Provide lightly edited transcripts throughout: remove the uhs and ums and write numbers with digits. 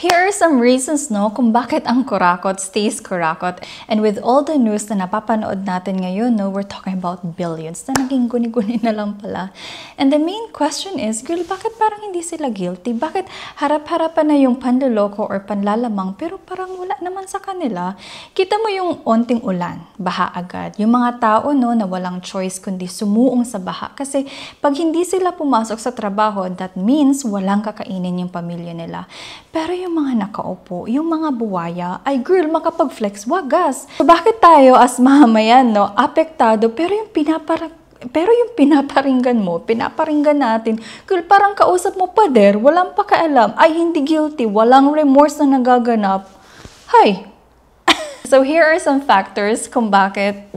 Here are some reasons, no, kung bakit ang kurakot stays kurakot. And with all the news na napapanood natin ngayon, no, we're talking about billions na naging guni-guni na lang pala. And the main question is, girl, bakit parang hindi sila guilty? Bakit harap-harapan na yung panloloko or panlalamang pero parang wala naman sa kanila? Kita mo yung onting ulan, baha agad. Yung mga tao, no, na walang choice kundi sumuong sa baha. Kasi pag hindi sila pumasok sa trabaho, that means walang kakainin yung pamilya nila. Pero yung mga nakaupo, yung mga buwaya, ay girl, makapag-flex, wagas. So bakit tayo as mamamayan, no, apektado, pero yung pinaparinggan mo, pinaparinggan natin, girl, parang kausap mo pader, walang pakialam, ay hindi guilty, walang remorse na nagaganap. Hi! So here are some factors kung bakit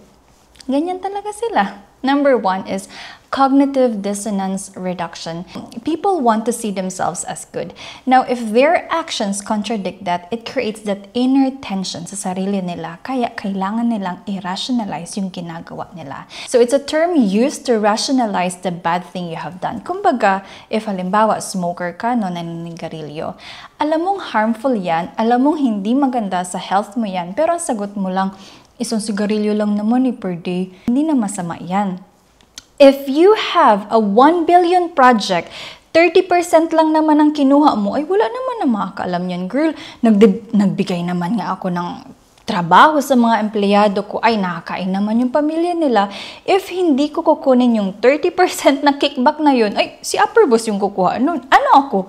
ganyan talaga sila. Number 1 is cognitive dissonance reduction. People want to see themselves as good. Now, if their actions contradict that, it creates that inner tension sa sarili nila. Kaya kailangan nilang i-rationalize yung ginagawa nila. So it's a term used to rationalize the bad thing you have done. Kumbaga, if halimbawa smoker ka, no, naninigarilyo, alam mong harmful yan, alam mong hindi maganda sa health mo yan, pero ang sagot mo lang, isang sigarilyo lang naman per day, hindi na masama yan. If you have a 1 billion project, 30% lang naman ang kinuha mo, ay wala naman na makakaalam yan, girl. Nagbigay naman nga ako ng trabaho sa mga empleyado ko, ay nakakain naman yung pamilya nila. If hindi ko kukunin yung 30% na kickback na yun, ay si upper boss yung kukuha nun. Ano ako?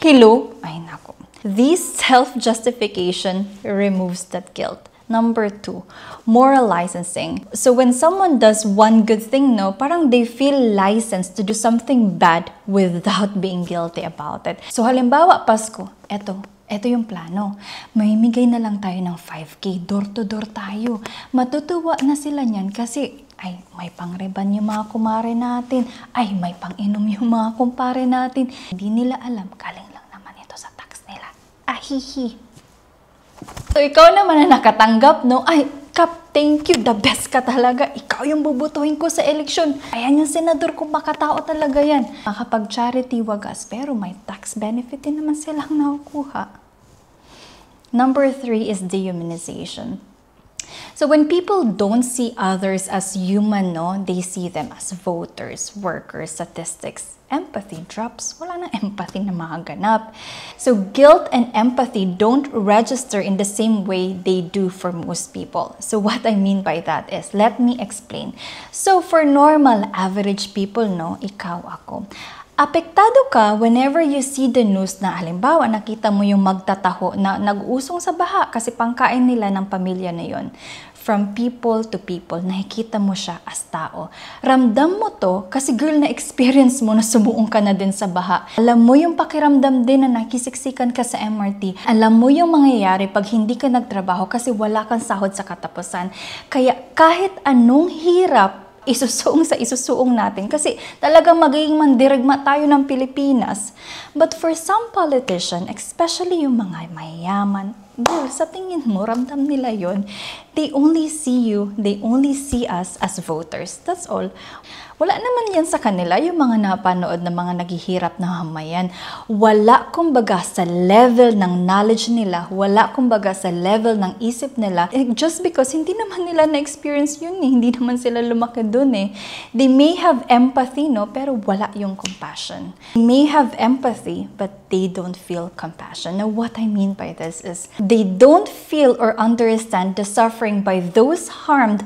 Hello? Ay nako. This self-justification removes that guilt. Number 2, moral licensing. So when someone does one good thing, no, parang they feel licensed to do something bad without being guilty about it. So halimbawa, Pasko, eto yung plano. Mamimigay na lang tayo ng 5K, door to door tayo. Matutuwa na sila niyan kasi ay, may pangreban yung mga kumare natin. Ay, may panginom yung mga kumpare natin. Hindi nila alam, galing lang naman ito sa tax nila. Ahihi. So, ikaw naman na nakatanggap, no? Ay, Kap, thank you. The best ka talaga. Ikaw yung bubutuhin ko sa eleksyon. Ayan yung senador kung makatao talaga yan. Makapag-charity wagas, pero may tax benefit din naman silang nakukuha. Number 3 is dehumanization. So when people don't see others as human, no, they see them as voters, workers, statistics. Empathy drops. Wala nang empathy na magaganap. So guilt and empathy don't register in the same way they do for most people. So what I mean by that is, let me explain. So for normal, average people, no, ikaw, ako, apektado ka whenever you see the news na halimbawa nakita mo yung magtataho na nag-usong sa baha kasi pangkain nila ng pamilya na yon. From people to people, nakikita mo siya as tao. Ramdam mo to kasi girl, na-experience mo na sumuong ka na din sa baha. Alam mo yung pakiramdam din na nakisiksikan ka sa MRT. Alam mo yung mangyayari pag hindi ka nagtrabaho kasi wala kang sahod sa katapusan. Kaya kahit anong hirap, isusuong natin kasi talagang magiging mandirigma tayo ng Pilipinas. But for some politician, especially yung mga mayayaman, girl, sa tingin mo, ramdam nila yon. They only see you, they only see us as voters. That's all. Wala naman yan sa kanila, yung mga napanood na mga naghihirap na hamayan. Wala kumbaga sa level ng knowledge nila, wala kumbaga sa level ng isip nila. Just because hindi naman nila na-experience yun eh, hindi naman sila lumaki dun eh. They may have empathy, no, pero wala yung compassion. They may have empathy, but they don't feel compassion. Now, what I mean by this is, they don't feel or understand the suffering by those harmed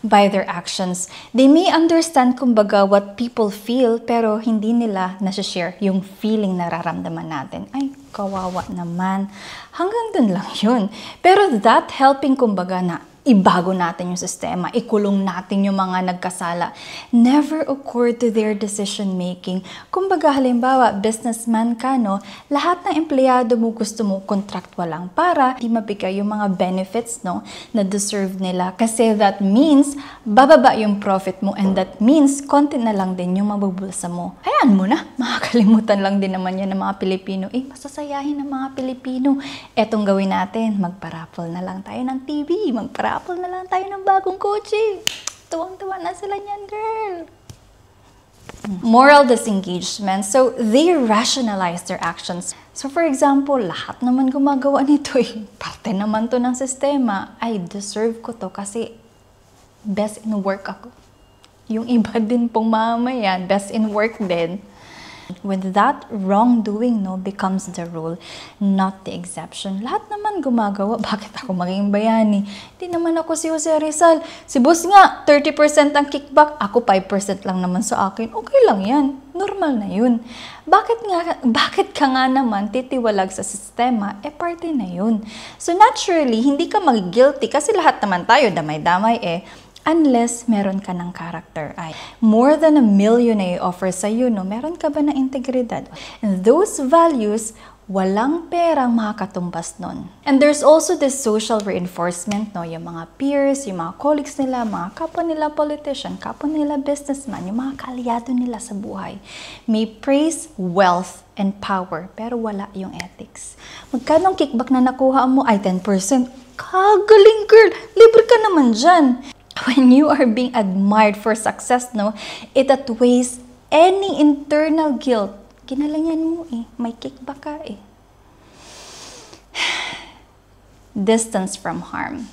by their actions. They may understand kumbaga what people feel, pero hindi nila nasi-share yung feeling na nararamdaman natin. Ay, kawawa naman. Hanggang dun lang yun. Pero that helping kumbaga na ibago natin yung sistema, ikulong natin yung mga nagkasala, never occurred to their decision making. Kumbaga halimbawa, businessman ka, no, lahat ng empleyado mo gusto mo contractual lang para di mabigay yung mga benefits, no, na deserve nila. Kasi that means bababa yung profit mo, and that means konti na lang din yung mabubulsa mo. Hayaan mo na, makakalimutan lang din naman yan ng mga Pilipino. Masasayahin ng mga Pilipino. Etong gawin natin, magpa-raffle na lang tayo ng TV, magpa-raffle na lang tayo ng bagong kotse. Tuwang-tuwa na sila niyan, girl. Moral disengagement. So they rationalize their actions. So for example, lahat naman gumagawa nito eh. Parte naman to ng sistema. I deserve ko to kasi best in work ako. Yung iba din pong mamamayan, best in work din. When that wrongdoing becomes the rule, not the exception. Lahat naman gumagawa. Bakit ako maging bayani? Hindi naman ako si Jose Rizal. Si boss nga, 30% ang kickback. Ako 5% lang naman sa akin. Okay lang yan. Normal na yun. Bakit ka nga naman titiwalag sa sistema? Parte na yun. So naturally, hindi ka mag-guilty kasi lahat naman tayo damay-damay unless meron ka ng character. More than 1 million na i-offer sa'yo, meron ka ba ng integridad? And those values, walang perang makakatumbas nun. And there's also this social reinforcement, yung mga peers, yung mga colleagues nila, mga kapwa nila politician, kapwa nila businessman, yung mga kaalyado nila sa buhay. May praise, wealth, and power, pero wala yung ethics. Magkano kickback na nakuha mo? 10%. Kagaling girl! Libre ka naman dyan! When you are being admired for success, it outweighs any internal guilt. Kinalangan mo may kickback ka Distance from harm.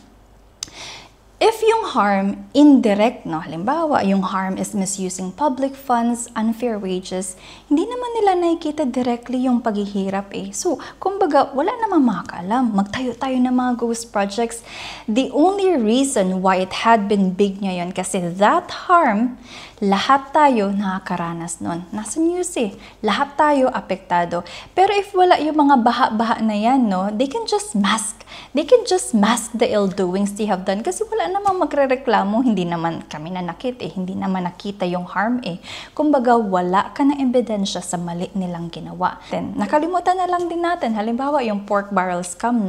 If yung harm, indirect, halimbawa, yung harm is misusing public funds, unfair wages, hindi naman nila nakikita directly yung paghihirap So, kumbaga, wala namang makakaalam. Magtayo tayo ng mga ghost projects. The only reason why it had been big ngayon kasi that harm, lahat tayo nakakaranas nun. Nasa news lahat tayo apektado. Pero if wala yung mga baha-baha na yan, they can just mask. They can just mask the ill doings they have done kasi wala namang magrereklamo, hindi naman kami nanakit hindi naman nakita yung harm Kumbaga, wala ka na ebidensya sa mali nilang ginawa. Then, nakalimutan na lang din natin, halimbawa yung pork barrel scam,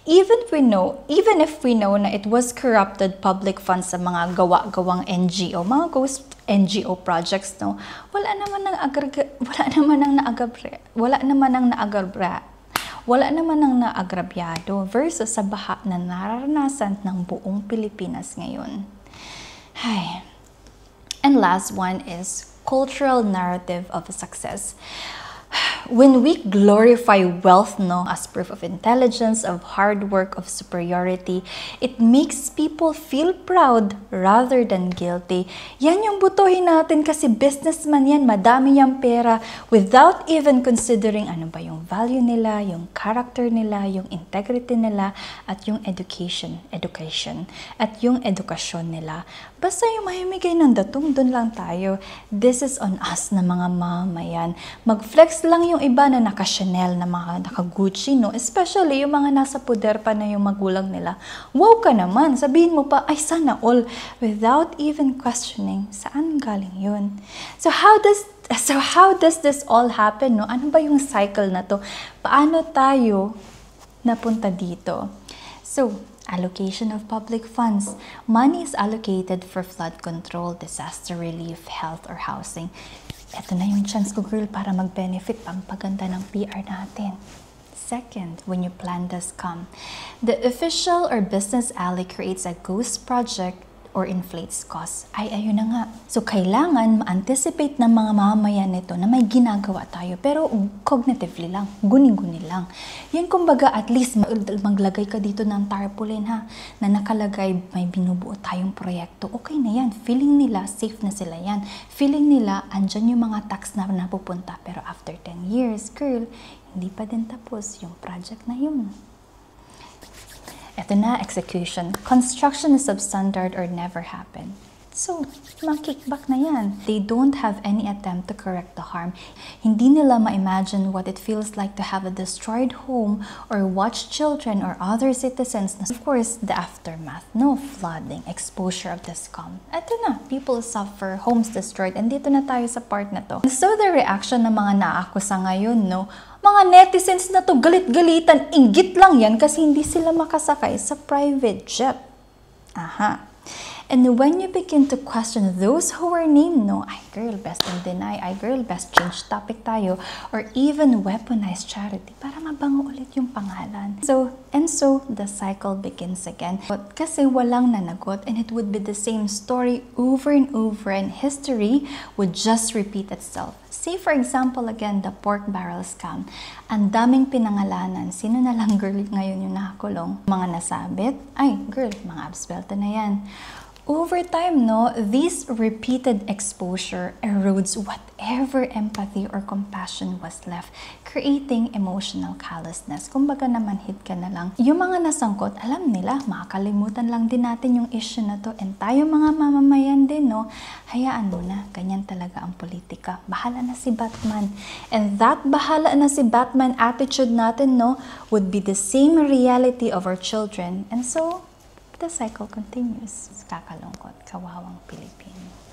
even if we know na it was corrupted public funds sa mga gawa-gawang NGO, mga ghost NGO projects, wala naman nang naagrabyado versus sa baha na nararanasan ng buong Pilipinas ngayon. And last one is cultural narrative of success. When we glorify wealth as proof of intelligence, of hard work, of superiority, it makes people feel proud rather than guilty. Yan yung butuhin natin kasi businessman yan, madami yung pera without even considering ano ba yung value nila, yung character nila, yung integrity nila, at yung education, at yung edukasyon nila. Basta yung mahimigay ng datong, dun lang tayo. This is on us na mga mamamayan. Mag-flex lang yung iba na naka-Chanel, na mga naka-Gucci, especially yung mga nasa poder pa na yung magulang nila. Wow ka naman! Sabihin mo pa, ay sana all, without even questioning saan galing yun. So how does this all happen? Ano ba yung cycle na to? Paano tayo napunta dito? So, allocation of public funds. Money is allocated for flood control, disaster relief, health, or housing. Ito na yung chance ko, girl, para mag-benefit, pampaganda ng PR natin. Second, when you plan the scam, the official or business ally creates a ghost project or inflates costs. Ayun na nga. So, kailangan ma-anticipate ng mga mamamayan nito na may ginagawa tayo, pero cognitively lang, guni-guni lang. Yan kumbaga, at least maglagay ka dito ng tarpaulin na nakalagay, may binubuo tayong proyekto. Okay na yan. Feeling nila, safe na sila yan. Feeling nila, andyan yung mga tax na napupunta. Pero after 10 years, girl, hindi pa din tapos yung project na yun. Ito na, execution. Construction is substandard or never happen. So, mga kickback na yan. They don't have any attempt to correct the harm. Hindi nila ma-imagine what it feels like to have a destroyed home or watch children or other citizens. Of course, the aftermath. Flooding, exposure of the scam. Ito na, people suffer, homes destroyed, and dito na tayo sa part na to. So, the reaction ng mga naakusa ngayon, mga netizens na to, galit-galitan, inggit lang yan kasi hindi sila makasakay sa private jet. And when you begin to question those who were named, ay girl, best deny, ay girl, best change topic tayo, or even weaponize charity para mabango ulit yung pangalan. So the cycle begins again. But kasi walang nanagot, and it would be the same story over and over, and history would just repeat itself. Say for example again, the pork barrel scam. Ang daming pinangalanan. Sino na lang girl ngayon yung nakakulong? Mga nasabit? Ay girl, mga absbelta na yan. Over time, no, this repeated exposure erodes whatever empathy or compassion was left, creating emotional callousness. Kumbaga naman hit ka na lang. Yung mga nasangkot, alam nila, makakalimutan lang din natin yung issue na to. And tayo mga mamamayan din, no, hayaan mo na, ganyan talaga ang politika. Bahala na si Batman. And that bahala na si Batman attitude natin, no, would be the same reality of our children. And so, the cycle continues. Kakalungkot, kawawang Pilipino.